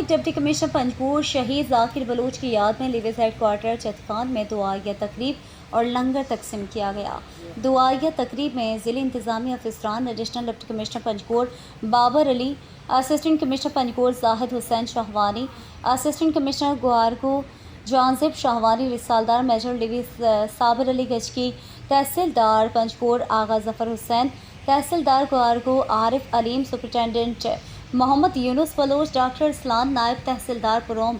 Deputy commissioner Panjgur शहीद Zakir Bloch की याद में लिविस हेड क्वार्टर चतखान में दुआया तकरीब और लंगर तकसीम किया गया। दुआया तकरीब में ज़िले इंतज़ामी अफसरान, additional deputy commissioner Panjgur Babar Ali, assistant commissioner Panjgur Zahid Hussain Shahwani, assistant commissioner Gwargo Janzeb Shahwani, रिसालदार मेजर लिविस साबर अली गजकी, तहसीलदार पंजगुर आगा जफर हुसैन, तहसीलदार गुआरगो आरिफ अलीम, सुपरिटेंडेंट मोहम्मद यूनुस बलोच, डॉक्टर इस्लान, नायब तहसीलदार पुरोम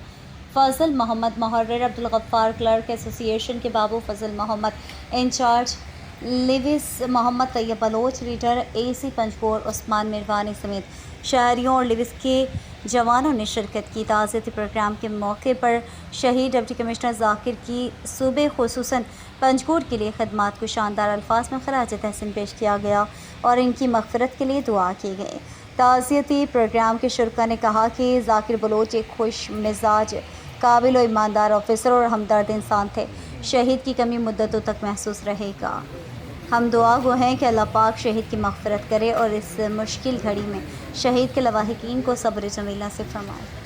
फजल मोहम्मद, मुहर्रिर अब्दुल गफ्फार, क्लर्क एसोसिएशन के बाबू Fazal Mohammad, in charge levies Mohammad Tayyab Baloch, reader AC Panjgur Usman Mirwani समेत शहरियों और लिविस के जवानों ने शिरकत की। ताज़ियती प्रोग्राम के मौके पर शहीद डिप्टी कमिश्नर ज़ाकिर की सूबे खुसूसन पंजगुर के लिए खदमात को शानदार अल्फाज में खराज तहसीन पेश किया गया और इनकी मग़फ़िरत के लिए दुआ की गई। ताज़ियती प्रोग्राम के शुरका ने कहा कि ज़ाकिर बलोच एक खुश मिजाज, काबिल और ईमानदार ऑफिसर और हमदर्द इंसान थे। शहीद की कमी मुद्दतों तक महसूस रहेगा। हम दुआ गो हैं कि अल्लाह पाक शहीद की मग़फ़िरत करे और इस मुश्किल घड़ी में शहीद के लवाहिकीन को सब्र जमीला से फरमाए।